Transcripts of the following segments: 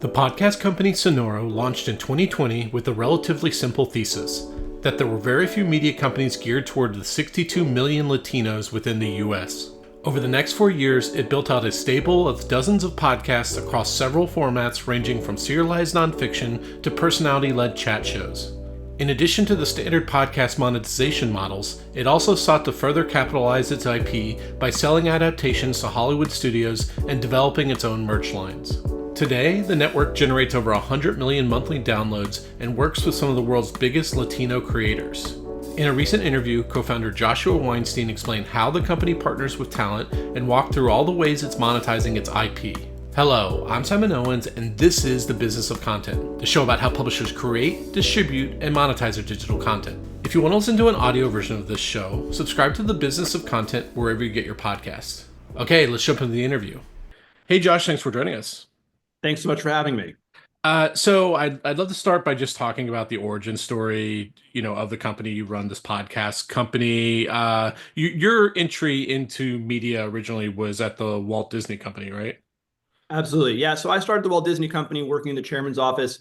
The podcast company Sonoro launched in 2020 with a relatively simple thesis that there were very few media companies geared toward the 62 million Latinos within the US. Over the next 4 years, it built out a stable of dozens of podcasts across several formats ranging from serialized nonfiction to personality-led chat shows. In addition to the standard podcast monetization models, it also sought to further capitalize its IP by selling adaptations to Hollywood studios and developing its own merch lines. Today, the network generates over 100 million monthly downloads and works with some of the world's biggest Latino creators. In a recent interview, co-founder Joshua Weinstein explained how the company partners with talent and walked through all the ways it's monetizing its IP. Hello, I'm Simon Owens, and this is The Business of Content, the show about how publishers create, distribute, and monetize their digital content. If you want to listen to an audio version of this show, subscribe to The Business of Content wherever you get your podcasts. Okay, let's jump into the interview. Hey Josh, thanks for joining us. Thanks so much for having me. So I'd love to start by just talking about the origin story, of the company you run, this podcast company. Your entry into media originally was at the Walt Disney Company, right? Absolutely. Yeah. So I started the Walt Disney Company working in the chairman's office,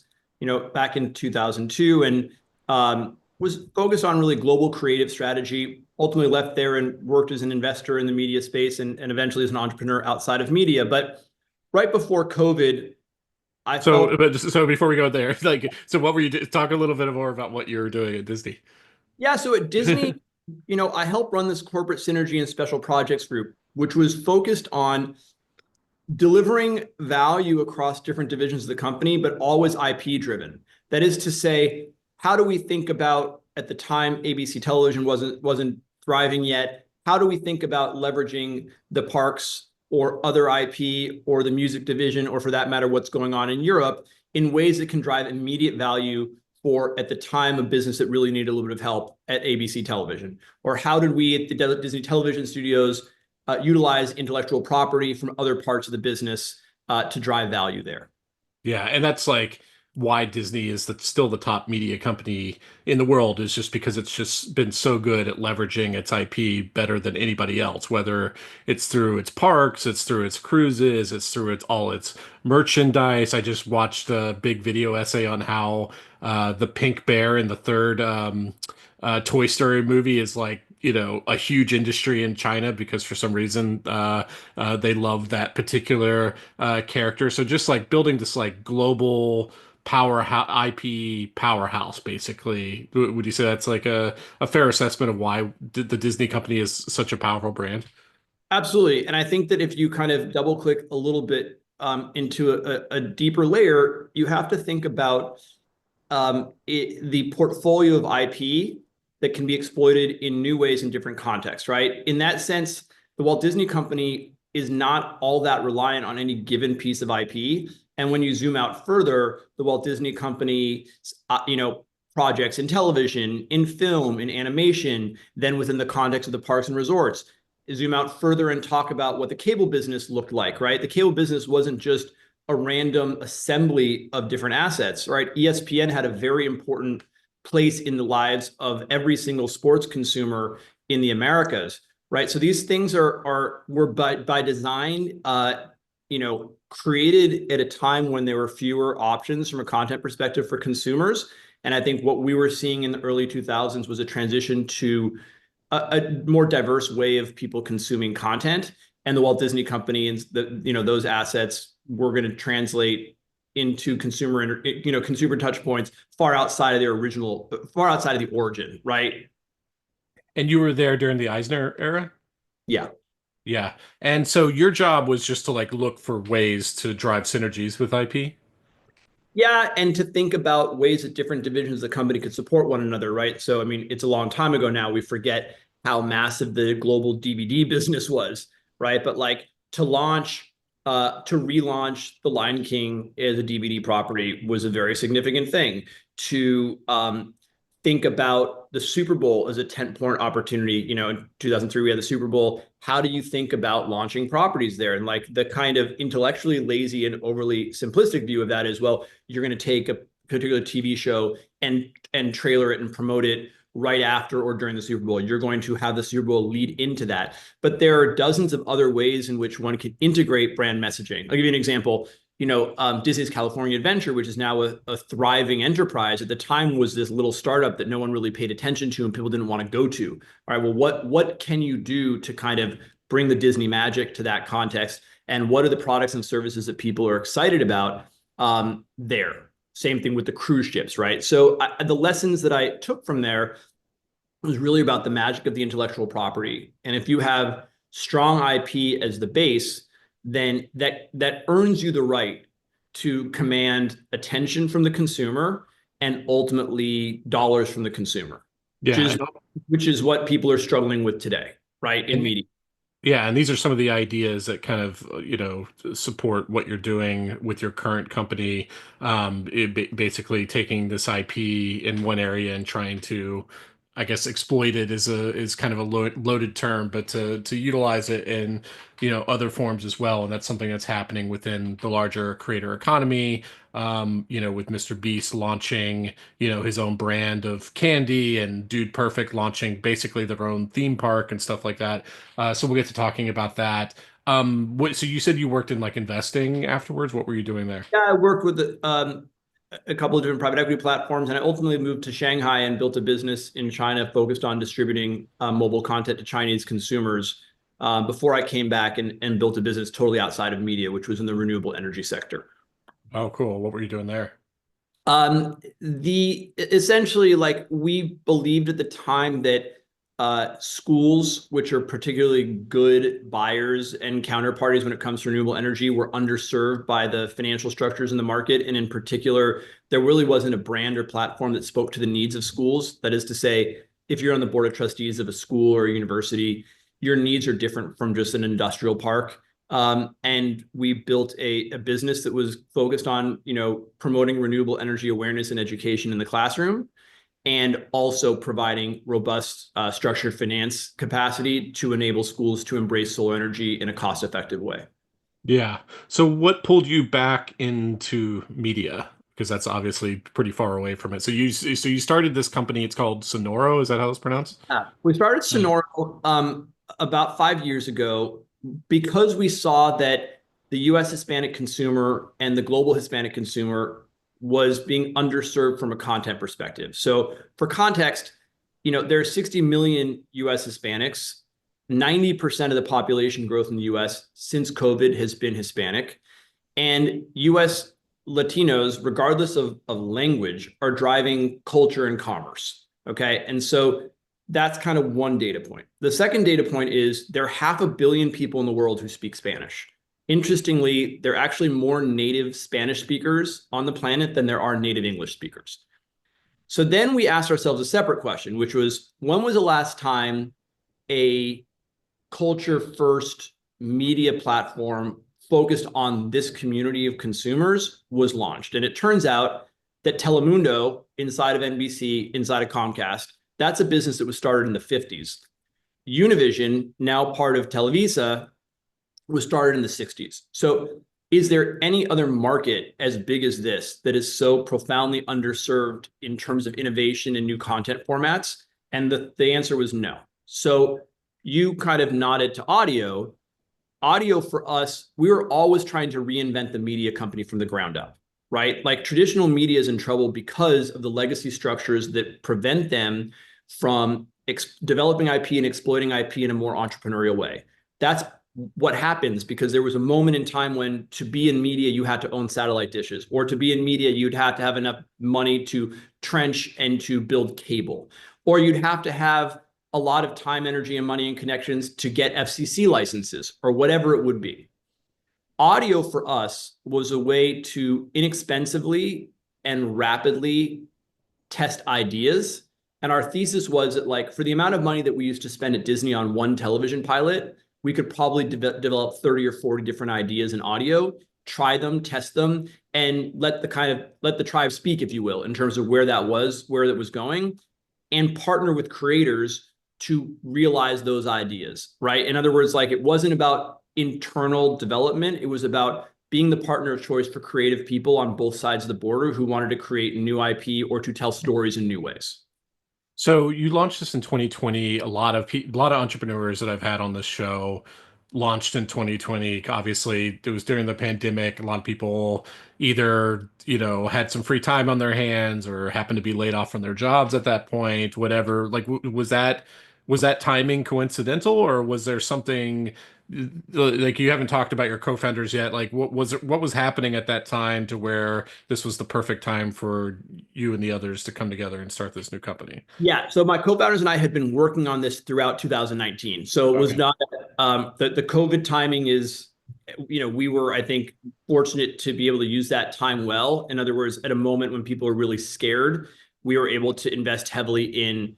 back in 2002 and was focused on really global creative strategy. Ultimately left there and worked as an investor in the media space and eventually as an entrepreneur outside of media. But right before COVID, So before we go there, so what were you talk a little bit more about what you were doing at Disney? Yeah, so at Disney, I helped run this corporate synergy and special projects group, which was focused on delivering value across different divisions of the company, but always IP driven. That is to say, how do we think about, at the time, ABC television wasn't thriving yet? How do we think about leveraging the parks or other IP or the music division, or for that matter, what's going on in Europe, in ways that can drive immediate value for, at the time, a business that really needed a little bit of help at ABC television? Or how did we at the Disney television studios utilize intellectual property from other parts of the business to drive value there? Yeah, and that's why Disney is still the top media company in the world, is just because it's just been so good at leveraging its IP better than anybody else, whether it's through its parks, it's through its cruises, it's through all its merchandise. I just watched a big video essay on how the pink bear in the third Toy Story movie is a huge industry in China because for some reason they love that particular character. So just building this global IP powerhouse, basically. Would you say that's a fair assessment of why the Disney company is such a powerful brand? Absolutely. And I think that if you kind of double click a little bit into a deeper layer, you have to think about the portfolio of IP that can be exploited in new ways in different contexts, right? In that sense, the Walt Disney Company is not all that reliant on any given piece of IP. And when you zoom out further, the Walt Disney Company, projects in television, in film, in animation, then within the context of the parks and resorts, zoom out further and talk about what the cable business looked like, right? The cable business wasn't just a random assembly of different assets, right? ESPN had a very important place in the lives of every single sports consumer in the Americas, right? So these things were by design, created at a time when there were fewer options from a content perspective for consumers. And I think what we were seeing in the early 2000s was a transition to a more diverse way of people consuming content. And the Walt Disney Company and those assets were going to translate into consumer touch points far outside of the origin, right? And you were there during the Eisner era? Yeah. Yeah. And so your job was just to look for ways to drive synergies with IP? Yeah, and to think about ways that different divisions of the company could support one another, right? So, I mean, it's a long time ago now. We forget how massive the global DVD business was, right? But to relaunch The Lion King as a DVD property was a very significant thing. To think about the Super Bowl as a tentpole opportunity. In 2003, we had the Super Bowl. How do you think about launching properties there? And the kind of intellectually lazy and overly simplistic view of that is, well, you're going to take a particular TV show and trailer it and promote it right after or during the Super Bowl. You're going to have the Super Bowl lead into that. But there are dozens of other ways in which one can integrate brand messaging. I'll give you an example. Disney's California Adventure, which is now a thriving enterprise, at the time was this little startup that no one really paid attention to and people didn't want to go to. All right, well, what can you do to kind of bring the Disney magic to that context? And what are the products and services that people are excited about there? Same thing with the cruise ships, right? So the lessons that I took from there was really about the magic of the intellectual property. And if you have strong IP as the base, then that earns you the right to command attention from the consumer and ultimately dollars from the consumer, Yeah. which is what people are struggling with today, right? In And media. yeah, and these are some of the ideas that kind of, support what you're doing with your current company. Basically taking this IP in one area and trying to, I guess, exploit it is kind of a loaded term, but to utilize it in, other forms as well. And that's something that's happening within the larger creator economy. With Mr. Beast launching, his own brand of candy, and Dude Perfect launching basically their own theme park and stuff like that. So we'll get to talking about that. So you said you worked in like investing afterwards. What were you doing there? Yeah, I worked with a couple of different private equity platforms, and I ultimately moved to Shanghai and built a business in China focused on distributing mobile content to Chinese consumers before I came back and built a business totally outside of media, which was in the renewable energy sector. Oh, cool. What were you doing there? The essentially, like, we believed at the time that schools, which are particularly good buyers and counterparties when it comes to renewable energy, were underserved by the financial structures in the market. And in particular, there really wasn't a brand or platform that spoke to the needs of schools. That is to say, if you're on the board of trustees of a school or a university, your needs are different from just an industrial park. And we built a business that was focused on, promoting renewable energy awareness and education in the classroom, and also providing robust structured finance capacity to enable schools to embrace solar energy in a cost-effective way. Yeah. So what pulled you back into media? Because that's obviously pretty far away from it. So you started this company. It's called Sonoro. Is that how it's pronounced? We started Mm. Sonoro about 5 years ago because we saw that the US Hispanic consumer and the global Hispanic consumer was being underserved from a content perspective. So for context, there are 60 million US Hispanics. 90% of the population growth in the US since COVID has been Hispanic. And US Latinos, regardless of language, are driving culture and commerce. Okay. And so that's kind of one data point. The second data point is there are 500 million people in the world who speak Spanish. Interestingly, there are actually more native Spanish speakers on the planet than there are native English speakers. So then we asked ourselves a separate question, which was, when was the last time a culture first media platform focused on this community of consumers was launched? And it turns out that Telemundo, inside of NBC, inside of Comcast, that's a business that was started in the 50s. Univision, now part of Televisa, was started in the 60s. So is there any other market as big as this that is so profoundly underserved in terms of innovation and new content formats? And the answer was no. So you kind of nodded to audio. Audio for us, we were always trying to reinvent the media company from the ground up, right? Like, traditional media is in trouble because of the legacy structures that prevent them from developing IP and exploiting IP in a more entrepreneurial way. That's what happens because there was a moment in time when, to be in media, you had to own satellite dishes, or to be in media, you'd have to have enough money to trench and to build cable, or you'd have to have a lot of time, energy, and money and connections to get FCC licenses or whatever it would be. Audio for us was a way to inexpensively and rapidly test ideas. And our thesis was that, like, for the amount of money that we used to spend at Disney on one television pilot, we could probably develop 30 or 40 different ideas in audio, try them, test them, and let the tribe speak, if you will, in terms of where that was going, and partner with creators to realize those ideas, right? In other words, like, it wasn't about internal development. It was about being the partner of choice for creative people on both sides of the border who wanted to create new IP or to tell stories in new ways. So you launched this in 2020. A lot of entrepreneurs that I've had on this show launched in 2020. Obviously, it was during the pandemic. A lot of people either, had some free time on their hands or happened to be laid off from their jobs at that point, whatever. Like, was that timing coincidental, or was there something like you haven't talked about your co-founders yet? Like, what was happening at that time to where this was the perfect time for you and the others to come together and start this new company? Yeah, so my co-founders and I had been working on this throughout 2019. So it was Okay. not the COVID timing is, we were, I think, fortunate to be able to use that time well. In other words, at a moment when people are really scared, we were able to invest heavily in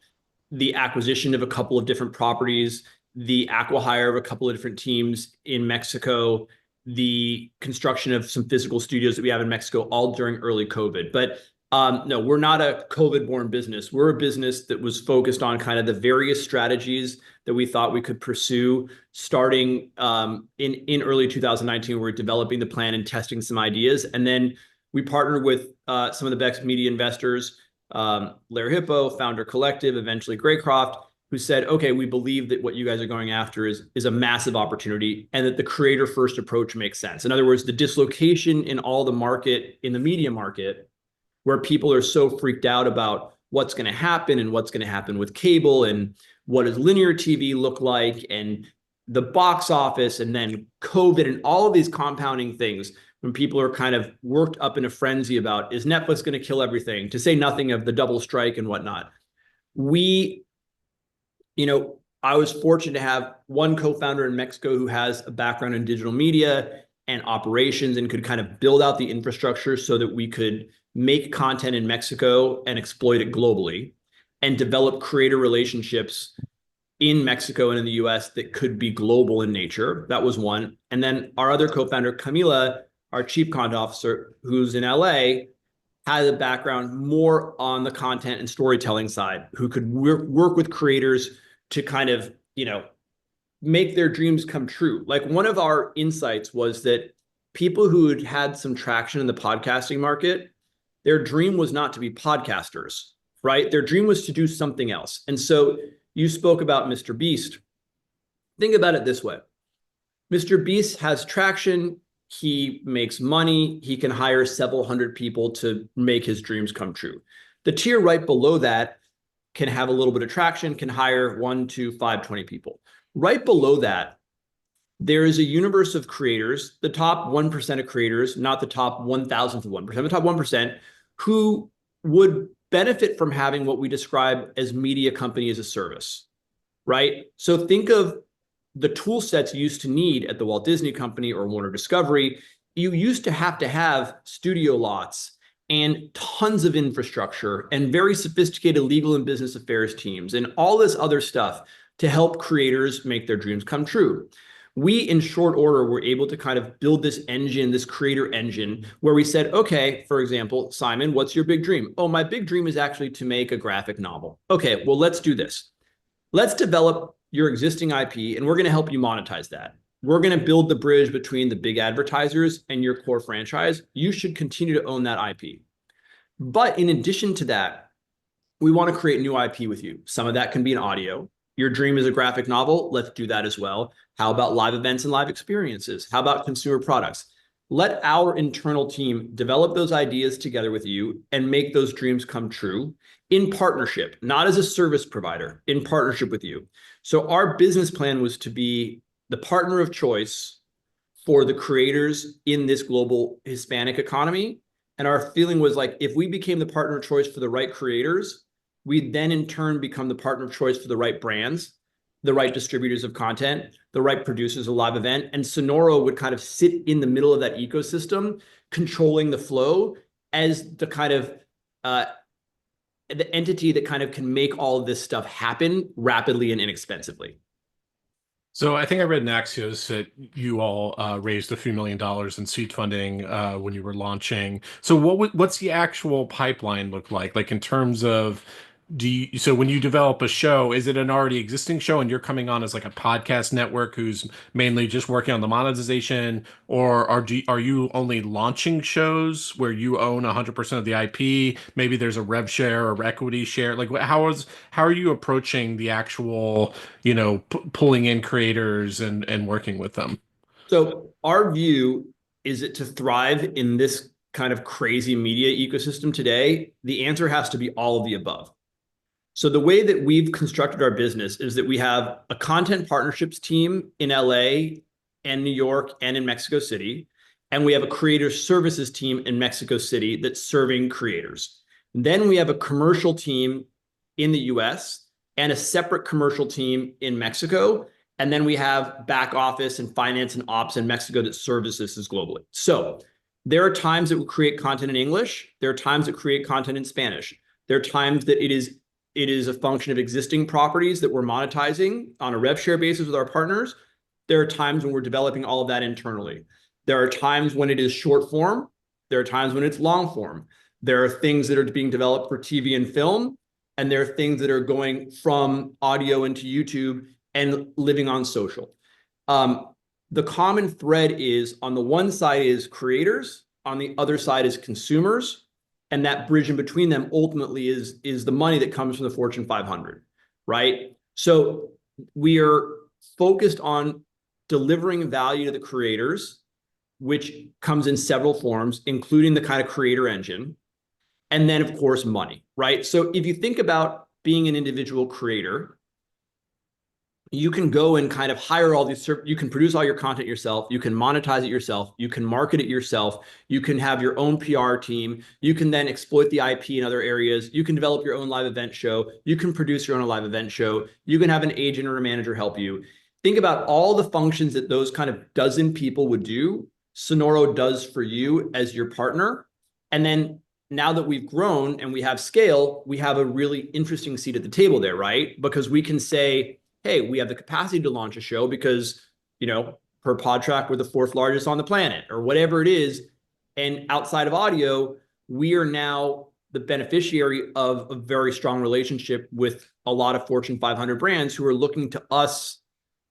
the acquisition of a couple of different properties, the acqui-hire of a couple of different teams in Mexico, the construction of some physical studios that we have in Mexico, all during early COVID. But no, we're not a COVID-born business. We're a business that was focused on kind of the various strategies that we thought we could pursue starting in early 2019. We were developing the plan and testing some ideas. And then we partnered with some of the best media investors, Larry Hippo, Founder Collective, eventually Graycroft, who said, okay, we believe that what you guys are going after is a massive opportunity and that the creator first approach makes sense. In other words, the dislocation in all the market, in the media market, where people are so freaked out about what's going to happen and what's going to happen with cable and what does linear TV look like and the box office and then COVID and all of these compounding things, when people are kind of worked up in a frenzy about, is Netflix going to kill everything, to say nothing of the double strike and whatnot. We, I was fortunate to have one co-founder in Mexico who has a background in digital media and operations and could kind of build out the infrastructure so that we could make content in Mexico and exploit it globally and develop creator relationships in Mexico and in the US that could be global in nature. That was one. And then our other co-founder, Camila, our chief content officer, who's in LA, had a background more on the content and storytelling side, who could work with creators to kind of, make their dreams come true. Like, one of our insights was that people who had had some traction in the podcasting market, their dream was not to be podcasters, right? Their dream was to do something else. And so you spoke about Mr. Beast. Think about it this way. Mr. Beast has traction. He makes money. He can hire several hundred people to make his dreams come true. The tier right below that can have a little bit of traction, can hire 1, 2, 5, 20 people. Right below that, there is a universe of creators, the top 1% of creators, not the top 1,000th of 1%, the top 1%, who would benefit from having what we describe as media company as a service, right? So think of the tool sets you used to need at the Walt Disney Company or Warner Discovery. You used to have studio lots and tons of infrastructure and very sophisticated legal and business affairs teams and all this other stuff to help creators make their dreams come true. We, in short order, were able to kind of build this engine, this creator engine, where we said, okay, for example, Simon, what's your big dream? Oh, my big dream is actually to make a graphic novel. Okay, well, let's do this. Let's develop your existing IP, and we're going to help you monetize that. We're going to build the bridge between the big advertisers and your core franchise. You should continue to own that IP. But in addition to that, we want to create new IP with you. Some of that can be in audio. Your dream is a graphic novel. Let's do that as well. How about live events and live experiences? How about consumer products? Let our internal team develop those ideas together with you and make those dreams come true in partnership, not as a service provider, in partnership with you. So our business plan was to be the partner of choice for the creators in this global Hispanic economy. And our feeling was like, if we became the partner of choice for the right creators, we then in turn become the partner of choice for the right brands, the right distributors of content, the right producers of live event. And Sonoro would kind of sit in the middle of that ecosystem, controlling the flow as the kind of the entity that kind of can make all of this stuff happen rapidly and inexpensively. So I think I read in Axios that you all raised a few $1 million in seed funding when you were launching. So what's the actual pipeline look like in terms of So when you develop a show, is it an already existing show and you're coming on as like a podcast network who's mainly just working on the monetization, or are you only launching shows where you own 100% of the IP? Maybe there's a rev share or equity share. Like how are you approaching the actual, pulling in creators and working with them? So our view is it to thrive in this kind of crazy media ecosystem today, the answer has to be all of the above. So the way that we've constructed our business is that we have a content partnerships team in LA and New York and in Mexico City. And we have a creator services team in Mexico City that's serving creators. Then we have a commercial team in the US and a separate commercial team in Mexico. And then we have back office and finance and ops in Mexico that services this globally. So there are times that we create content in English. There are times that create content in Spanish. There are times that it is a function of existing properties that we're monetizing on a rev share basis with our partners. There are times when we're developing all of that internally. There are times when it is short form. There are times when it's long form. There are things that are being developed for TV and film, and there are things that are going from audio into YouTube and living on social. The common thread is on the one side is creators, on the other side is consumers, and that bridge in between them ultimately is the money that comes from the Fortune 500, right? So we are focused on delivering value to the creators, which comes in several forms, including the kind of creator engine, and then of course money, right? So if you think about being an individual creator, you can go and kind of hire all these, you can produce all your content yourself, you can monetize it yourself, you can market it yourself, you can have your own PR team, you can then exploit the IP in other areas, you can develop your own live event show, you can produce your own live event show, you can have an agent or a manager help you. Think about all the functions that those kind of dozen people would do, Sonoro does for you as your partner. And then now that we've grown and we have scale, we have a really interesting seat at the table there, right? Because we can say, hey, we have the capacity to launch a show because, per Podtrac, we're the fourth largest on the planet or whatever it is. And outside of audio, we are now the beneficiary of a very strong relationship with a lot of Fortune 500 brands who are looking to us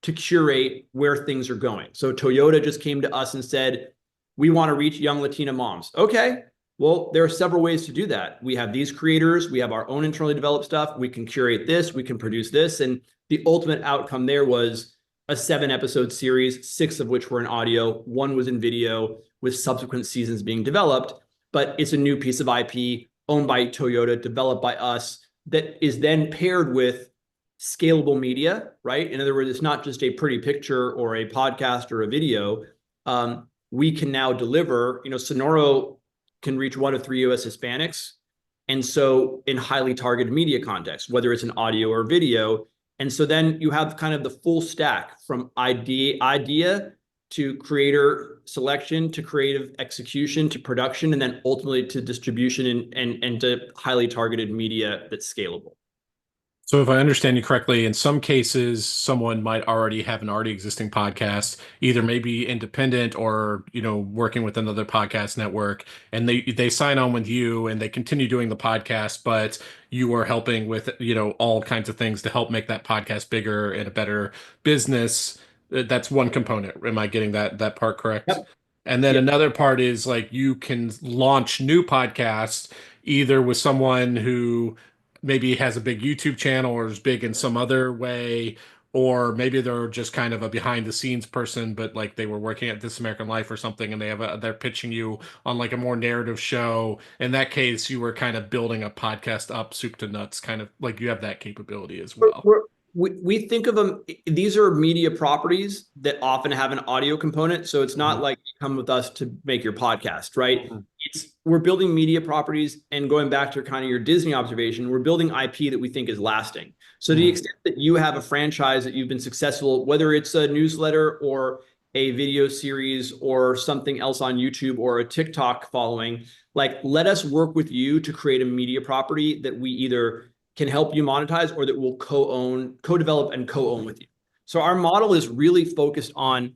to curate where things are going. So Toyota just came to us and said, we want to reach young Latina moms. Okay, well, there are several ways to do that. We have these creators, we have our own internally developed stuff, we can curate this, we can produce this. And the ultimate outcome there was a 7-episode series, 6 of which were in audio, 1 was in video, with subsequent seasons being developed. But it's a new piece of IP owned by Toyota, developed by us, that is then paired with scalable media, right? In other words, it's not just a pretty picture or a podcast or a video. We can now deliver, Sonoro can reach 1 of 3 US Hispanics. And so in highly targeted media context, whether it's an audio or video. And so then you have kind of the full stack from idea to creator selection to creative execution to production, and then ultimately to distribution and to highly targeted media that's scalable. So if I understand you correctly, in some cases, someone might already have an already existing podcast, either maybe independent or, working with another podcast network, and they sign on with you and they continue doing the podcast, but you are helping with, all kinds of things to help make that podcast bigger and a better business. That's one component. Am I getting that part correct? Yep. And then Yep. another part is like you can launch new podcasts either with someone who maybe has a big YouTube channel or is big in some other way, or maybe they're just kind of a behind the scenes person, but like they were working at This American Life or something, and they're pitching you on like a more narrative show. In that case, you were kind of building a podcast up soup to nuts, kind of like you have that capability as well. We think of them, these are media properties that often have an audio component. So it's not Mhm. like you come with us to make your podcast, right? Mhm. We're building media properties, and going back to kind of your Disney observation, we're building IP that we think is lasting. So to the Mhm. extent that you have a franchise that you've been successful, whether it's a newsletter or a video series or something else on YouTube or a TikTok following, like let us work with you to create a media property that we either can help you monetize or that will co-own, co-develop and co-own with you. So our model is really focused on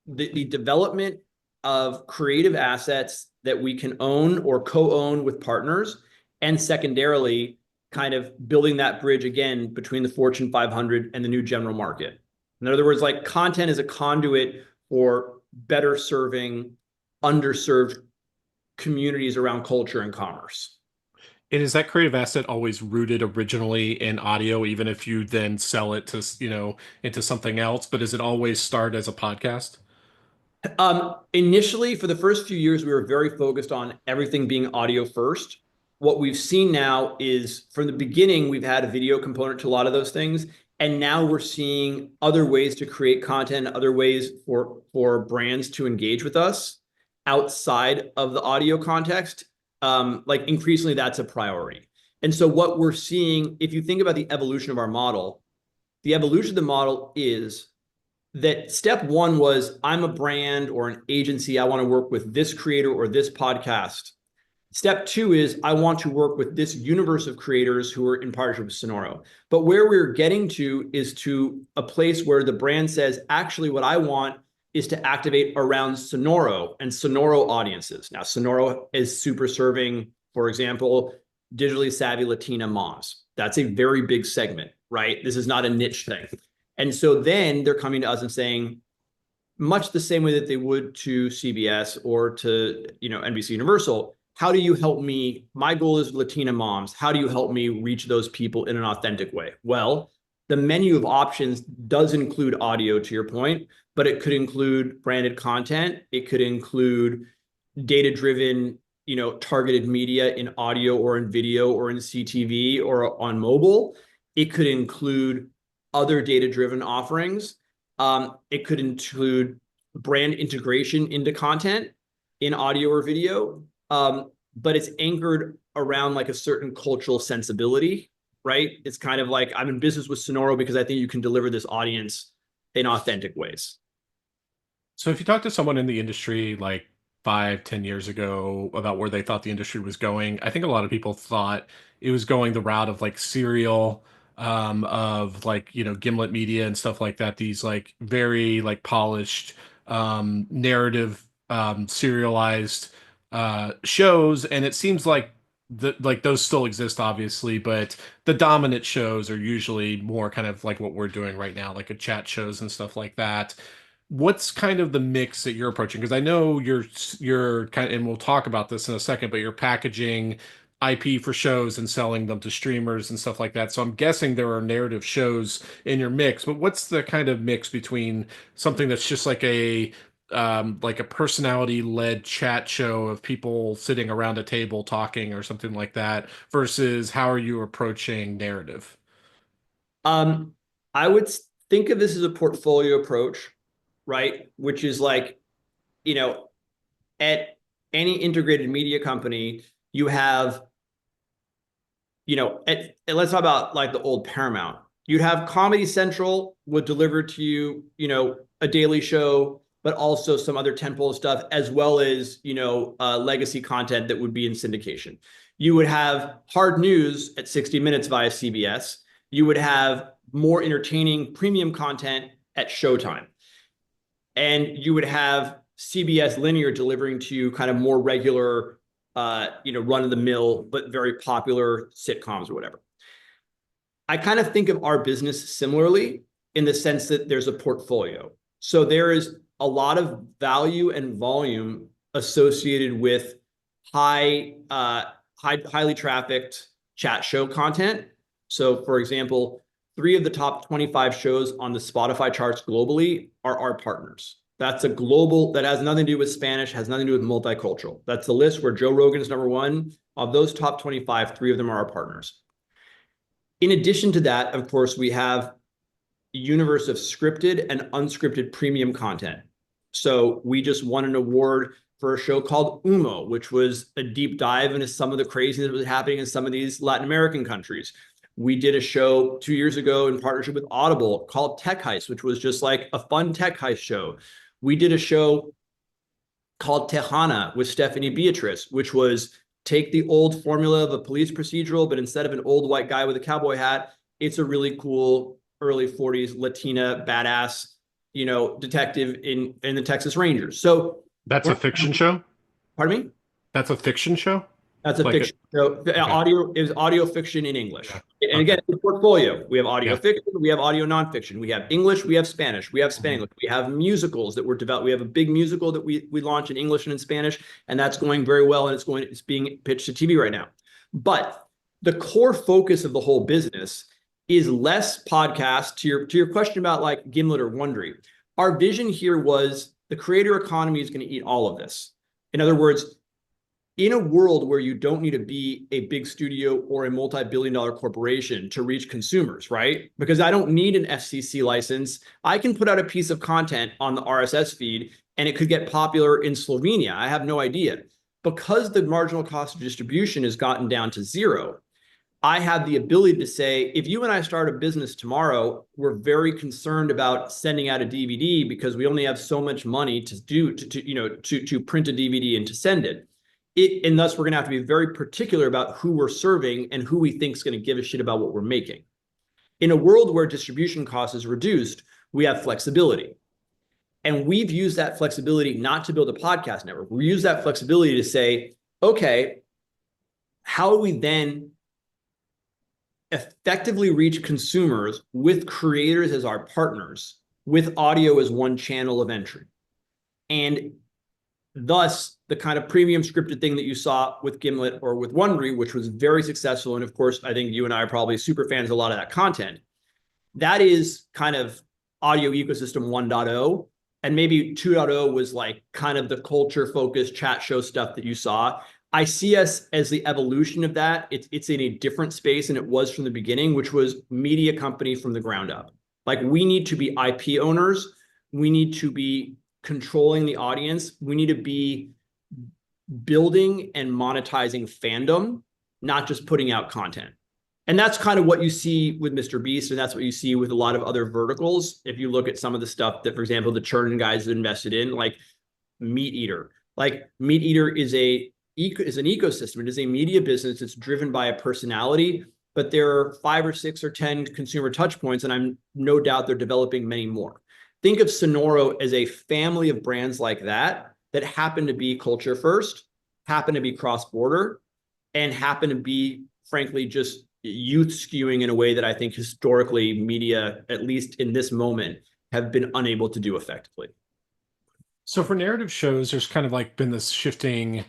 the development of creative assets that we can own or co-own with partners. And secondarily, kind of building that bridge again between the Fortune 500 and the new general market. In other words, like content is a conduit for better serving underserved communities around culture and commerce. And is that creative asset always rooted originally in audio, even if you then sell it to, into something else? But does it always start as a podcast? Initially, for the first few years, we were very focused on everything being audio first. What we've seen now is from the beginning, we've had a video component to a lot of those things. And now we're seeing other ways to create content, other ways for brands to engage with us outside of the audio context. Like increasingly, that's a priority. And so what we're seeing, if you think about the evolution of our model, the evolution of the model is that step one was I'm a brand or an agency. I want to work with this creator or this podcast. Step two is I want to work with this universe of creators who are in partnership with Sonoro. But where we're getting to is to a place where the brand says, actually, what I want is to activate around Sonoro and Sonoro audiences. Now, Sonoro is super serving, for example, digitally savvy Latina moms. That's a very big segment, right? This is not a niche thing. And so then they're coming to us and saying, much the same way that they would to CBS or to NBC Universal, how do you help me? My goal is Latina moms. How do you help me reach those people in an authentic way? Well, the menu of options does include audio, to your point, but it could include branded content. It could include data-driven, targeted media in audio or in video or in CTV or on mobile. It could include other data-driven offerings. It could include brand integration into content in audio or video, but it's anchored around like a certain cultural sensibility, right? It's kind of like I'm in business with Sonoro because I think you can deliver this audience in authentic ways. So if you talk to someone in the industry like 5, 10 years ago about where they thought the industry was going, I think a lot of people thought it was going the route of like serial, of like, Gimlet Media and stuff like that. These like very like polished, narrative, serialized, shows. And it seems like like those still exist, obviously, but the dominant shows are usually more kind of like what we're doing right now, like a chat shows and stuff like that. What's kind of the mix that you're approaching? Because I know you're kind of, and we'll talk about this in a second, but you're packaging IP for shows and selling them to streamers and stuff like that. So I'm guessing there are narrative shows in your mix, but what's the kind of mix between something that's just like a personality led chat show of people sitting around a table talking or something like that versus how are you approaching narrative? Um, I would think of this as a portfolio approach, right? Which is like, you know, at any integrated media company, you have, let's talk about like the old Paramount. You'd have Comedy Central would deliver to you, a daily show, but also some other tentpole stuff, as well as, legacy content that would be in syndication. You would have hard news at 60 Minutes via CBS. You would have more entertaining premium content at Showtime. And you would have CBS linear delivering to you kind of more regular, run of the mill, but very popular sitcoms or whatever. I kind of think of our business similarly in the sense that there's a portfolio. So there is a lot of value and volume associated with highly trafficked chat show content. So for example, 3 of the top 25 shows on the Spotify charts globally are our partners. That's a global, that has nothing to do with Spanish, has nothing to do with multicultural. That's the list where Joe Rogan is number 1. Of those top 25, 3 of them are our partners. In addition to that, of course, we have a universe of scripted and unscripted premium content. So we just won an award for a show called Umo, which was a deep dive into some of the craziness that was happening in some of these Latin American countries. We did a show 2 years ago in partnership with Audible called Tech Heist, which was just like a fun tech heist show. We did a show called Tejana with Stephanie Beatrice, which was take the old formula of a police procedural, but instead of an old white guy with a cowboy hat, it's a really cool early 40s Latina badass, detective in the Texas Rangers. So That's a fiction show? pardon me? That's a fiction show? That's a Like a, fiction. So the okay. audio is audio fiction in English. Yeah. And Okay. again, the portfolio, we have audio Yeah. fiction, we have audio nonfiction, we have English, we have Spanish, we have Mhm. Spanish, we have musicals that were developed. We have a big musical that we launch in English and in Spanish, and that's going very well, and it's being pitched to TV right now. But the core focus of the whole business is less podcast. To your question about like Gimlet or Wondery, our vision here was the creator economy is going to eat all of this. In other words, in a world where you don't need to be a big studio or a multi-billion-dollar corporation to reach consumers, right? Because I don't need an FCC license. I can put out a piece of content on the RSS feed and it could get popular in Slovenia. I have no idea. Because the marginal cost of distribution has gotten down to zero, I have the ability to say, if you and I start a business tomorrow, we're very concerned about sending out a DVD because we only have so much money to do to print a DVD and to send it. And thus we're going to have to be very particular about who we're serving and who we think is going to give a shit about what we're making. In a world where distribution cost is reduced, we have flexibility. And we've used that flexibility not to build a podcast network. We use that flexibility to say, okay, how do we then effectively reach consumers with creators as our partners, with audio as one channel of entry? And thus, the kind of premium scripted thing that you saw with Gimlet or with Wondery, which was very successful. And of course, I think you and I are probably super fans of a lot of that content. That is kind of audio ecosystem 1.0. And maybe 2.0 was like kind of the culture focused chat show stuff that you saw. I see us as the evolution of that. It's in a different space than it was from the beginning, which was media company from the ground up. Like we need to be IP owners. We need to be controlling the audience. We need to be building and monetizing fandom, not just putting out content. And that's kind of what you see with Mr. Beast, and that's what you see with a lot of other verticals. If you look at some of the stuff that, for example, the Churn guys have invested in, like Meat Eater. Like Meat Eater is an ecosystem. It is a media business. It's driven by a personality, but there are 5 or 6 or 10 consumer touch points, and I'm no doubt they're developing many more. Think of Sonoro as a family of brands like that happen to be culture first, happen to be cross-border, and happen to be, frankly, just youth skewing in a way that I think historically media, at least in this moment, have been unable to do effectively. So for narrative shows, there's kind of like been this shifting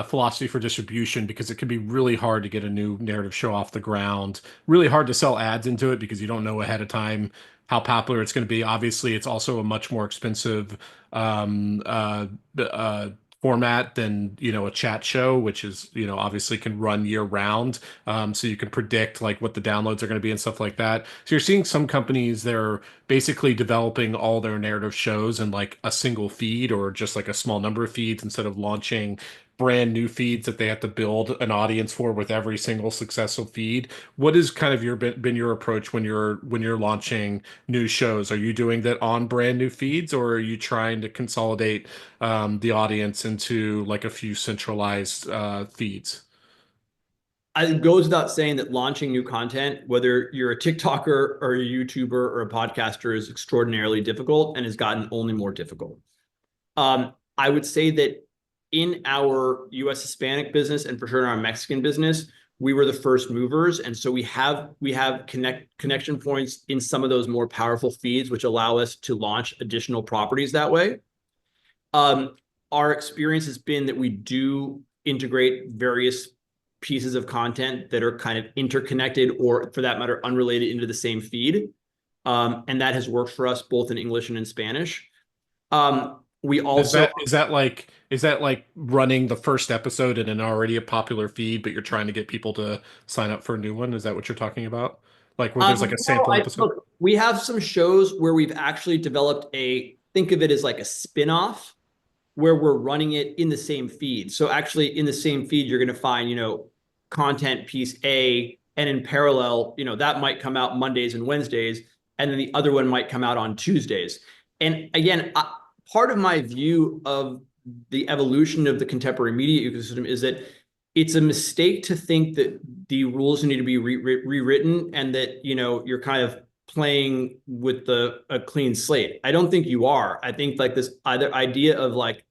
philosophy for distribution because it can be really hard to get a new narrative show off the ground, really hard to sell ads into it because you don't know ahead of time how popular it's going to be. Obviously, it's also a much more expensive um, uh, format than, a chat show, which is, obviously can run year round. So you can predict like what the downloads are going to be and stuff like that. So you're seeing some companies, they're basically developing all their narrative shows in like a single feed or just like a small number of feeds instead of launching brand new feeds that they have to build an audience for with every single successful feed. What is kind of been your approach when you're launching new shows? Are you doing that on brand new feeds, or are you trying to consolidate the audience into like a few centralized feeds? It goes without saying that launching new content, whether you're a TikToker or a YouTuber or a podcaster, is extraordinarily difficult and has gotten only more difficult. I would say that in our US Hispanic business and for sure in our Mexican business, we were the first movers. And so we have connection points in some of those more powerful feeds, which allow us to launch additional properties that way. Our experience has been that we do integrate various pieces of content that are kind of interconnected or, for that matter, unrelated into the same feed. And that has worked for us both in English and in Spanish. We Is also that like running the first episode in an already a popular feed, but you're trying to get people to sign up for a new one? Is that what you're talking about? Like where there's like a no, sample episode? look, we have some shows where we've actually developed think of it as like a spin-off where we're running it in the same feed. So actually in the same feed, you're going to find, content piece A, and in parallel, that might come out Mondays and Wednesdays, and then the other one might come out on Tuesdays. And again, part of my view of the evolution of the contemporary media ecosystem is that it's a mistake to think that the rules need to be rewritten and that, you're kind of playing with a clean slate. I don't think you are. I think like this either idea of like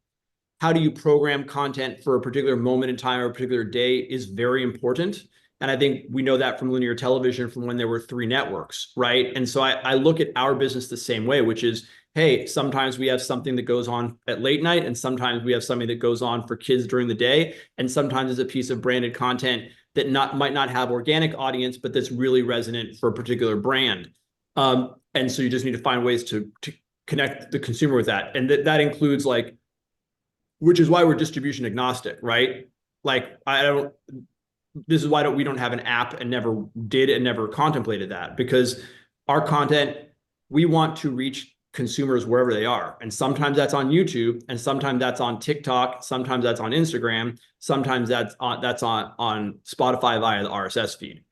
how do you program content for a particular moment in time or a particular day is very important. And I think we know that from linear television from when there were three networks, right? And so I look at our business the same way, which is, hey, sometimes we have something that goes on at late night, and sometimes we have something that goes on for kids during the day, and sometimes it's a piece of branded content that might not have organic audience, but that's really resonant for a particular brand. And so you just need to find ways to connect the consumer with that. And that includes like, which is why we're distribution agnostic, right? Like this is why we don't have an app and never did and never contemplated that, because our content, we want to reach consumers wherever they are. And sometimes that's on YouTube, and sometimes that's on TikTok, sometimes that's on Instagram, sometimes that's on Spotify via the RSS feed.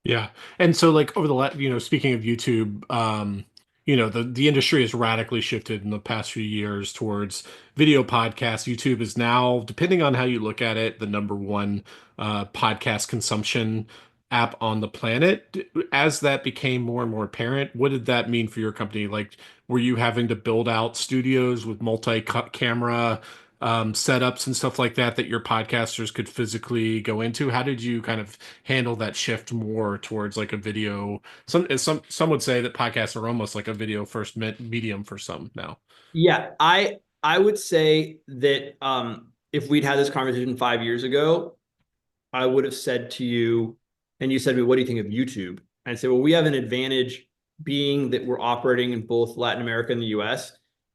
Yeah. And so like over the speaking of YouTube, the industry has radically shifted in the past few years towards video podcasts. YouTube is now, depending on how you look at it, the number one podcast consumption app on the planet. As that became more and more apparent, what did that mean for your company? Like, were you having to build out studios with multi-camera setups and stuff like that that your podcasters could physically go into? How did you kind of handle that shift more towards like a video? Some would say that podcasts are almost like a video first medium for some now. Yeah, I would say that if we'd had this conversation 5 years ago, I would have said to you, and you said to me, what do you think of YouTube? And I said, well, we have an advantage being that we're operating in both Latin America and the US,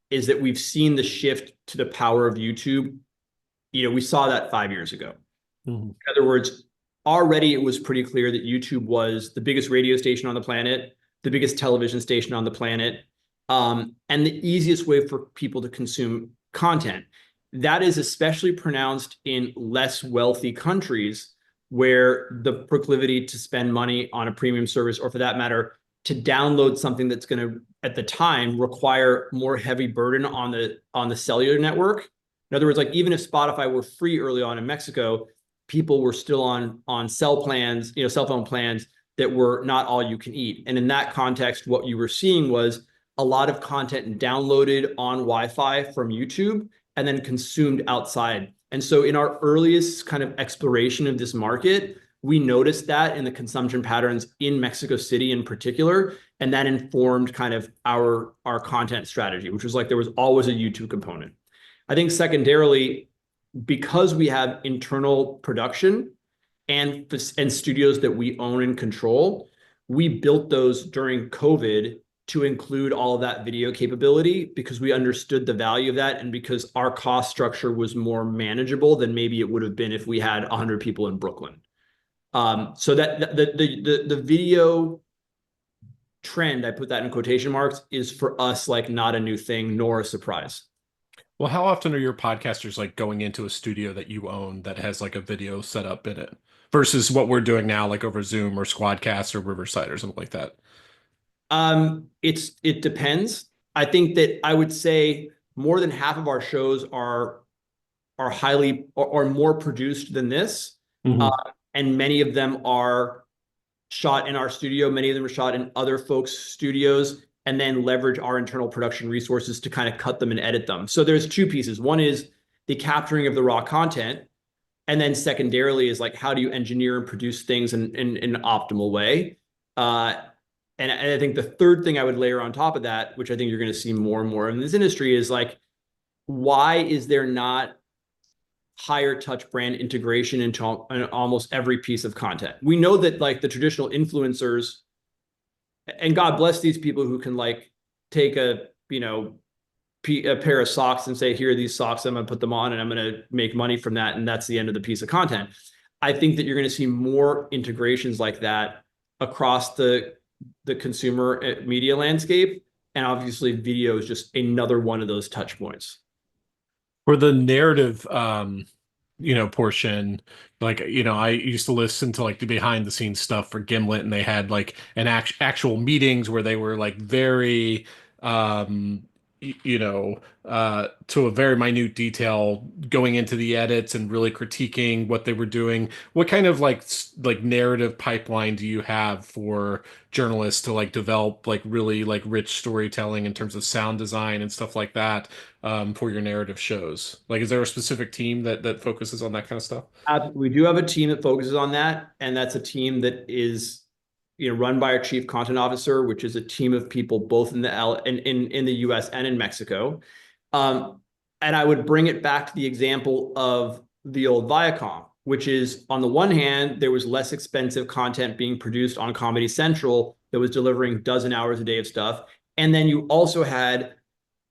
is that we've seen the shift to the power of YouTube. We saw that 5 years ago. Mm-hmm. In other words, already it was pretty clear that YouTube was the biggest radio station on the planet, the biggest television station on the planet, and the easiest way for people to consume content. That is especially pronounced in less wealthy countries where the proclivity to spend money on a premium service, or for that matter, to download something that's going to, at the time, require more heavy burden on the cellular network. In other words, like even if Spotify were free early on in Mexico, people were still on cell phone plans that were not all you can eat. And in that context, what you were seeing was a lot of content downloaded on Wi-Fi from YouTube and then consumed outside. And so in our earliest kind of exploration of this market, we noticed that in the consumption patterns in Mexico City in particular, and that informed kind of our content strategy, which was like there was always a YouTube component. I think secondarily, because we have internal production and studios that we own and control, we built those during COVID to include all of that video capability, because we understood the value of that, and because our cost structure was more manageable than maybe it would have been if we had 100 people in Brooklyn. So that the video trend, I put that in quotation marks, is for us like not a new thing nor a surprise. Well, how often are your podcasters like going into a studio that you own that has like a video set up in it versus what we're doing now, like over Zoom or Squadcast or Riverside or something like that? It depends. I think that I would say more than half of our shows are highly or more produced than this. Mm-hmm. And many of them are shot in our studio. Many of them are shot in other folks' studios, and then leverage our internal production resources to kind of cut them and edit them. So there's two pieces. One is the capturing of the raw content. And then secondarily is like, how do you engineer and produce things in an optimal way? And I think the third thing I would layer on top of that, which I think you're going to see more and more in this industry, is like, why is there not higher touch brand integration into almost every piece of content? We know that like the traditional influencers, and God bless these people who can like take a pair of socks and say, here are these socks, I'm going to put them on and I'm going to make money from that, and that's the end of the piece of content. I think that you're going to see more integrations like that across the consumer media landscape, and obviously video is just another one of those touch points. For the narrative portion, like I used to listen to like the behind the scenes stuff for Gimlet, and they had like an actual meetings where they were like very to a very minute detail, going into the edits and really critiquing what they were doing. What kind of like narrative pipeline do you have for journalists to like develop like really like rich storytelling in terms of sound design and stuff like that, for your narrative shows? Like, is there a specific team that focuses on that kind of stuff? We do have a team that focuses on that, and that's a team that is, run by our chief content officer, which is a team of people both in the U.S. and in Mexico. And I would bring it back to the example of the old Viacom, which is, on the one hand, there was less expensive content being produced on Comedy Central that was delivering dozen hours a day of stuff, and then you also had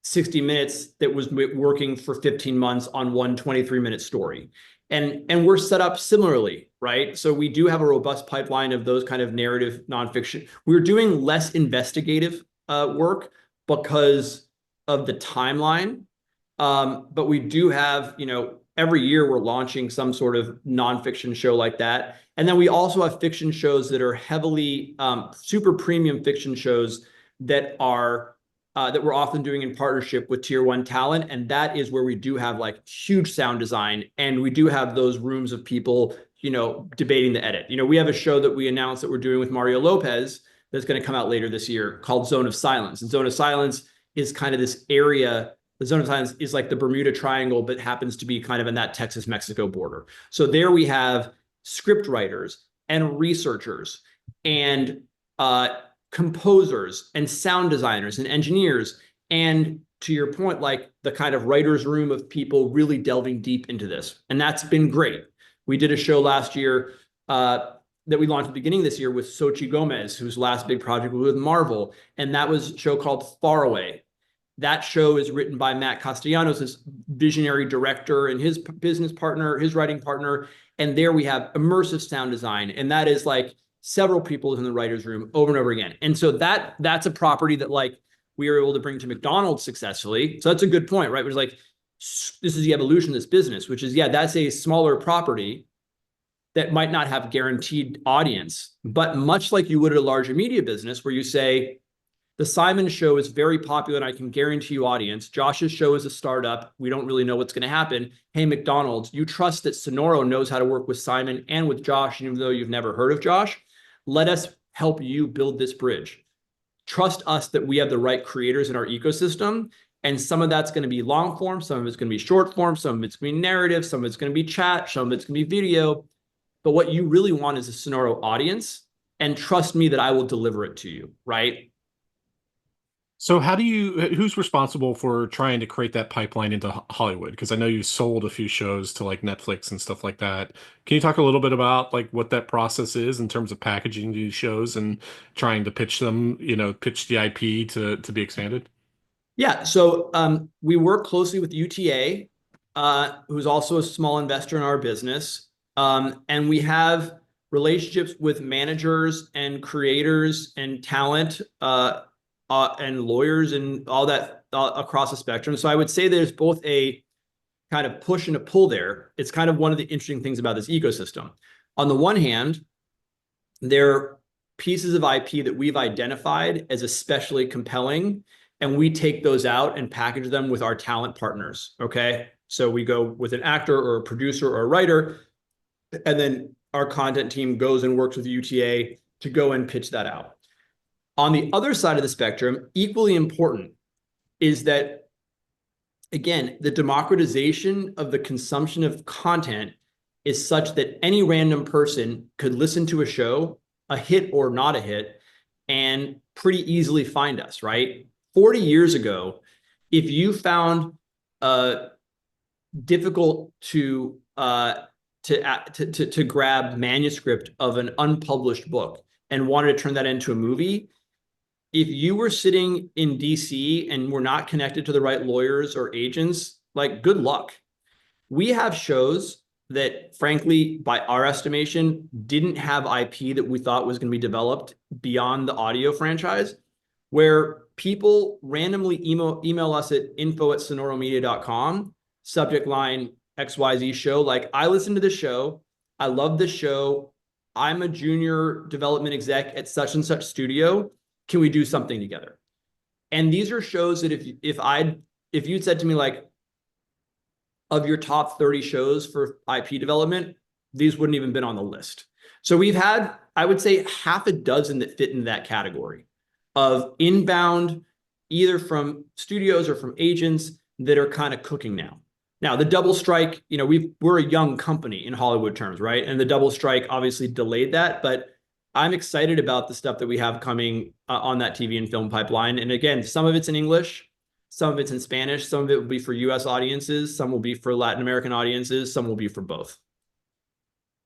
60 Minutes that was working for 15 months on one 23-minute story. And we're set up similarly, right? So we do have a robust pipeline of those kind of narrative nonfiction. We're doing less investigative work because of the timeline. But we do have, every year we're launching some sort of nonfiction show like that. And then we also have fiction shows that are heavily super premium fiction shows that are that we're often doing in partnership with tier one talent. And that is where we do have like huge sound design. And we do have those rooms of people, debating the edit. We have a show that we announced that we're doing with Mario Lopez that's going to come out later this year called Zone of Silence. And Zone of Silence is kind of this area. The Zone of Silence is like the Bermuda Triangle, but happens to be kind of in that Texas-Mexico border. So there we have script writers and researchers and composers and sound designers and engineers. And to your point, like the kind of writer's room of people really delving deep into this. And that's been great. We did a show last year that we launched at the beginning of this year with Xochitl Gomez, whose last big project was with Marvel. And that was a show called Far Away. That show is written by Matt Castellanos, this visionary director, and his business partner, his writing partner. And there we have immersive sound design. And that is like several people in the writer's room over and over again. And so that's a property that like we were able to bring to McDonald's successfully. So that's a good point, right? It was like, this is the evolution of this business, which is, that's a smaller property that might not have guaranteed audience, but much like you would at a larger media business where you say, the Simon Show is very popular and I can guarantee you audience. Josh's show is a startup. We don't really know what's going to happen. Hey, McDonald's, you trust that Sonoro knows how to work with Simon and with Josh, even though you've never heard of Josh. Let us help you build this bridge. Trust us that we have the right creators in our ecosystem. And some of that's going to be long form. Some of it's going to be short form. Some of it's going to be narrative. Some of it's going to be chat. Some of it's going to be video. But what you really want is a Sonoro audience. And trust me that I will deliver it to you, right? So who's responsible for trying to create that pipeline into Hollywood? Because I know you've sold a few shows to like Netflix and stuff like that. Can you talk a little bit about like what that process is in terms of packaging these shows and trying to pitch them, pitch the IP to be expanded? Yeah, so we work closely with UTA, who's also a small investor in our business. And we have relationships with managers and creators and talent and lawyers and all that across the spectrum. So I would say there's both a kind of push and a pull there. It's kind of one of the interesting things about this ecosystem. On the one hand, there are pieces of IP that we've identified as especially compelling, and we take those out and package them with our talent partners, okay? So we go with an actor or a producer or a writer, and then our content team goes and works with UTA to go and pitch that out. On the other side of the spectrum, equally important is that, again, the democratization of the consumption of content is such that any random person could listen to a show, a hit or not a hit, and pretty easily find us, right? 40 years ago, if you found difficult to grab manuscript of an unpublished book and wanted to turn that into a movie, if you were sitting in DC and were not connected to the right lawyers or agents, like good luck. We have shows that, frankly, by our estimation, didn't have IP that we thought was going to be developed beyond the audio franchise, where people randomly email us at info@sonoromedia.com, subject line XYZ show. Like, I listened to this show. I love this show. I'm a junior development exec at such and such studio. Can we do something together? And these are shows that if you'd said to me, like, of your top 30 shows for IP development, these wouldn't even been on the list. So we've had, I would say, half a dozen that fit in that category of inbound, either from studios or from agents that are kind of cooking now. Now, the double strike, we're a young company in Hollywood terms, right? And the double strike obviously delayed that, but I'm excited about the stuff that we have coming on that TV and film pipeline. And again, some of it's in English, some of it's in Spanish, some of it will be for US audiences, some will be for Latin American audiences, some will be for both.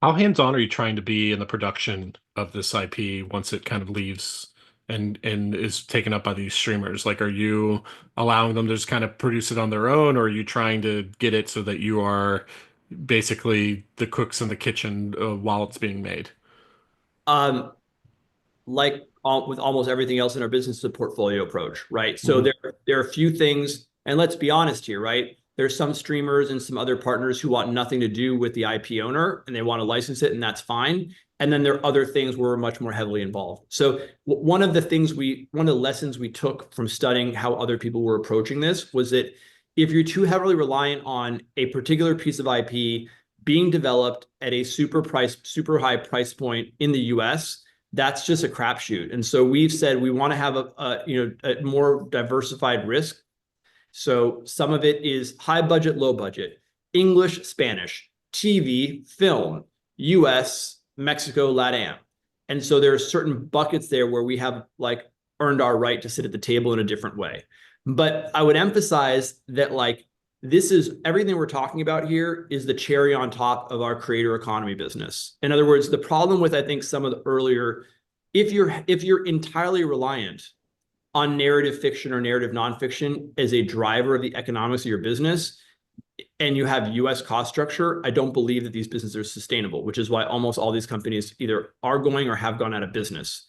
How hands-on are you trying to be in the production of this IP once it kind of leaves and is taken up by these streamers? Like, are you allowing them to just kind of produce it on their own, or are you trying to get it so that you are basically the cooks in the kitchen while it's being made? Um, like with almost everything else in our business, it's a portfolio approach, right? So Mhm. there are a few things, and let's be honest here, right? There's some streamers and some other partners who want nothing to do with the IP owner and they want to license it, and that's fine. And then there are other things where we're much more heavily involved. So one of the lessons we took from studying how other people were approaching this was that if you're too heavily reliant on a particular piece of IP being developed at a super high price point in the US, that's just a crapshoot. And so we've said we want to have a more diversified risk. So some of it is high budget, low budget, English, Spanish, TV, film, US, Mexico, LATAM. And so there are certain buckets there where we have like earned our right to sit at the table in a different way. But I would emphasize that like this is everything we're talking about here is the cherry on top of our creator economy business. In other words, the problem with I think some of the earlier, if you're entirely reliant on narrative fiction or narrative nonfiction as a driver of the economics of your business, and you have US cost structure, I don't believe that these businesses are sustainable, which is why almost all these companies either are going or have gone out of business.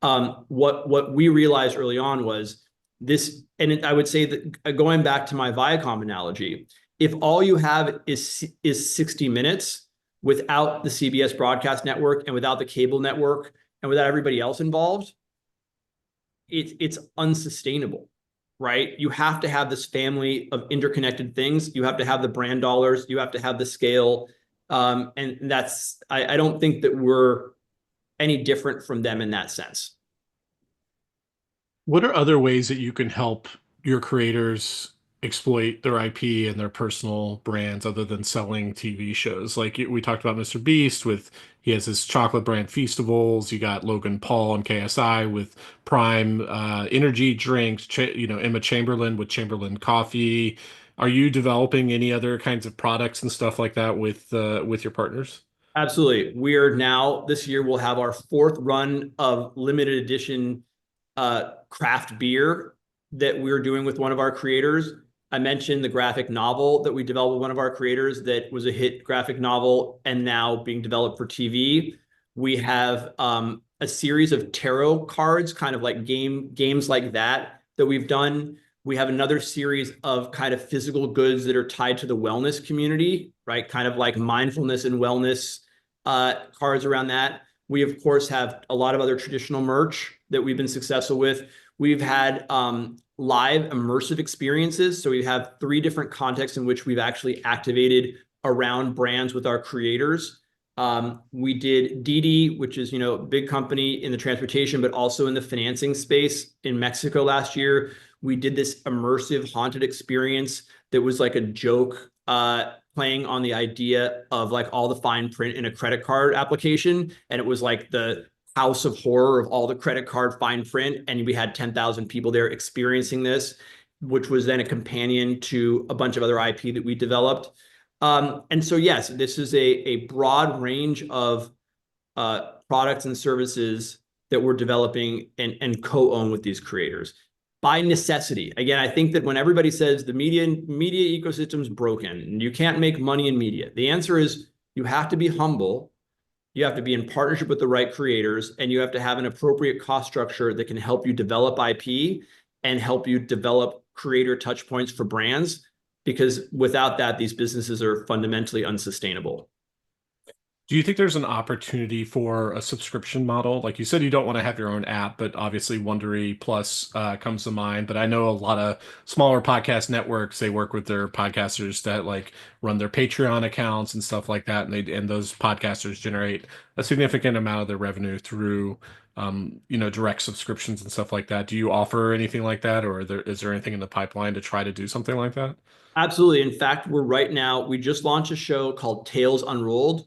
What we realized early on was this, and I would say that going back to my Viacom analogy, if all you have is 60 minutes without the CBS broadcast network and without the cable network and without everybody else involved, it's unsustainable, right? You have to have this family of interconnected things. You have to have the brand dollars. You have to have the scale. And that's, I don't think that we're any different from them in that sense. What are other ways that you can help your creators exploit their IP and their personal brands other than selling TV shows? Like we talked about Mr. Beast with he has his chocolate brand Feastables. You got Logan Paul and KSI with Prime energy drinks. Emma Chamberlain with Chamberlain Coffee. Are you developing any other kinds of products and stuff like that with your partners? Absolutely. We're now, this year, we'll have our fourth run of limited edition craft beer that we're doing with one of our creators. I mentioned the graphic novel that we developed with one of our creators that was a hit graphic novel and now being developed for TV. We have a series of tarot cards, kind of like games like that we've done. We have another series of kind of physical goods that are tied to the wellness community, right? Kind of like mindfulness and wellness cards around that. We, of course, have a lot of other traditional merch that we've been successful with. We've had live immersive experiences. So we have 3 different contexts in which we've actually activated around brands with our creators. We did Didi, which is, a big company in the transportation, but also in the financing space in Mexico last year. We did this immersive haunted experience that was like a joke playing on the idea of like all the fine print in a credit card application. And it was like the house of horror of all the credit card fine print. And we had 10,000 people there experiencing this, which was then a companion to a bunch of other IP that we developed. And so, yes, this is a broad range of products and services that we're developing and co-own with these creators by necessity. Again, I think that when everybody says the media ecosystem's broken and you can't make money in media, the answer is you have to be humble. You have to be in partnership with the right creators, and you have to have an appropriate cost structure that can help you develop IP and help you develop creator touch points for brands, because without that, these businesses are fundamentally unsustainable. Do you think there's an opportunity for a subscription model? Like you said, you don't want to have your own app, but obviously Wondery Plus comes to mind. But I know a lot of smaller podcast networks, they work with their podcasters that like run their Patreon accounts and stuff like that, and and those podcasters generate a significant amount of their revenue through direct subscriptions and stuff like that. Do you offer anything like that, or is there anything in the pipeline to try to do something like that? Absolutely. In fact, we just launched a show called Tales Unrolled,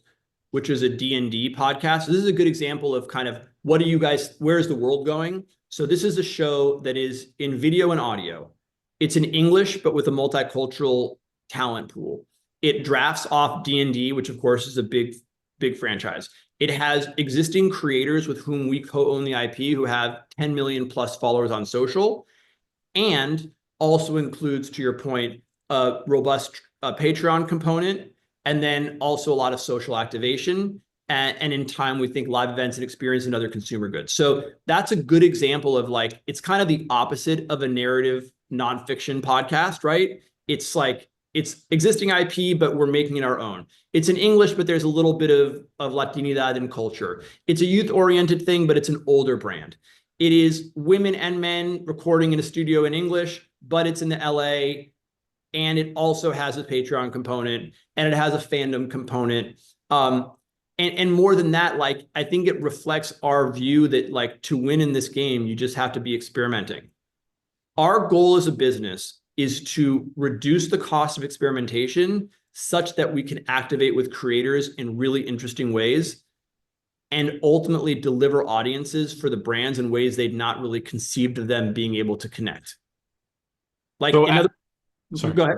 which is a D&D podcast. So this is a good example of kind of where's the world going? So this is a show that is in video and audio. It's in English, but with a multicultural talent pool. It drafts off D&D, which of course is a big franchise. It has existing creators with whom we co-own the IP who have 10 million plus followers on social, and also includes, to your point, a robust Patreon component, and then also a lot of social activation. And in time, we think live events and experience and other consumer goods. So that's a good example of like, it's kind of the opposite of a narrative nonfiction podcast, right? It's like, it's existing IP, but we're making it our own. It's in English, but there's a little bit of Latinidad and culture. It's a youth-oriented thing, but it's an older brand. It is women and men recording in a studio in English, but it's in the LA, and it also has a Patreon component, and it has a fandom component. And more than that, like, I think it reflects our view that like to win in this game, you just have to be experimenting. Our goal as a business is to reduce the cost of experimentation such that we can activate with creators in really interesting ways and ultimately deliver audiences for the brands in ways they'd not really conceived of them being able to connect. Like, So, in other, sorry. go ahead.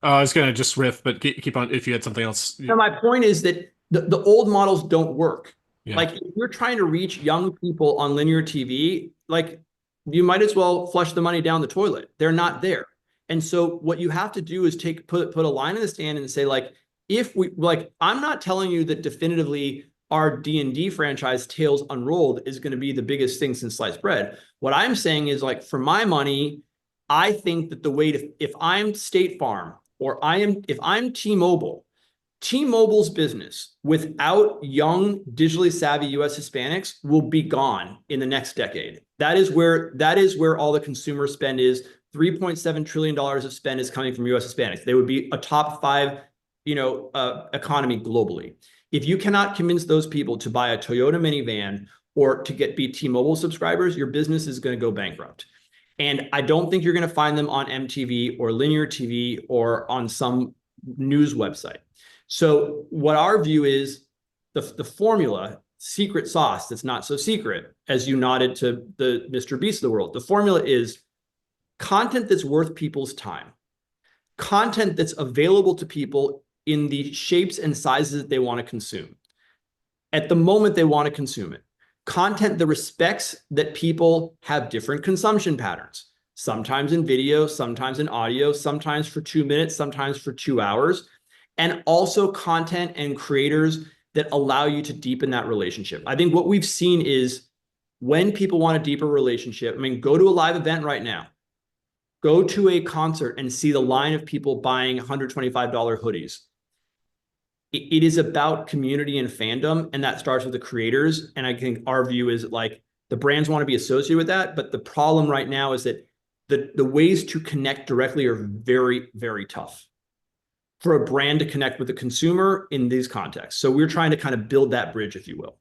I was gonna just riff, but keep on if you had something else. No, my point is that the old models don't work. Yeah. Like, if you're trying to reach young people on linear TV, like, you might as well flush the money down the toilet. They're not there. And so what you have to do is put a line in the sand and say, like, if we like, I'm not telling you that definitively our D&D franchise Tales Unrolled is going to be the biggest thing since sliced bread. What I'm saying is, like, for my money, I think that the way to, if I'm State Farm or if I'm T-Mobile, T-Mobile's business without young, digitally savvy US Hispanics will be gone in the next decade. That is where all the consumer spend is. $3.7 trillion of spend is coming from US Hispanics. They would be a top five, economy globally. If you cannot convince those people to buy a Toyota minivan or to be T-Mobile subscribers, your business is going to go bankrupt. And I don't think you're going to find them on MTV or linear TV or on some news website. So what our view is, the formula, secret sauce that's not so secret, as you nodded to the Mr. Beast of the world, the formula is content that's worth people's time, content that's available to people in the shapes and sizes that they want to consume at the moment they want to consume it, content that respects that people have different consumption patterns, sometimes in video, sometimes in audio, sometimes for 2 minutes, sometimes for 2 hours, and also content and creators that allow you to deepen that relationship. I think what we've seen is when people want a deeper relationship, I mean, go to a live event right now, go to a concert and see the line of people buying $125 hoodies. It is about community and fandom, and that starts with the creators. And I think our view is like the brands want to be associated with that, but the problem right now is that the ways to connect directly are very, very tough for a brand to connect with the consumer in these contexts. So we're trying to kind of build that bridge, if you will.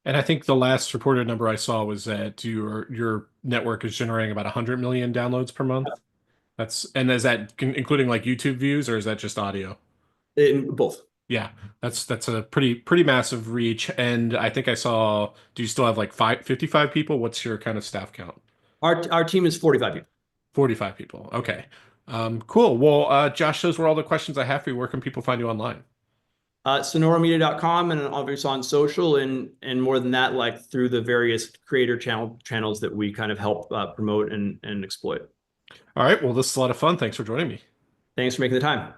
And I think the last reported number I saw was that your network is generating about 100 million downloads per month. And is that including like YouTube views, or is that just audio? In both. Yeah, that's a pretty massive reach. And I think I saw, do you still have like 55 people? What's your kind of staff count? Our team is 45 people. 45 people. Okay. Cool. Well, Josh, those were all the questions I have for you. Where can people find you online? Sonoramedia.com, and obviously on social, and more than that, like through the various creator channels that we kind of help promote and exploit. All right. Well, this is a lot of fun. Thanks for joining me. Thanks for making the time.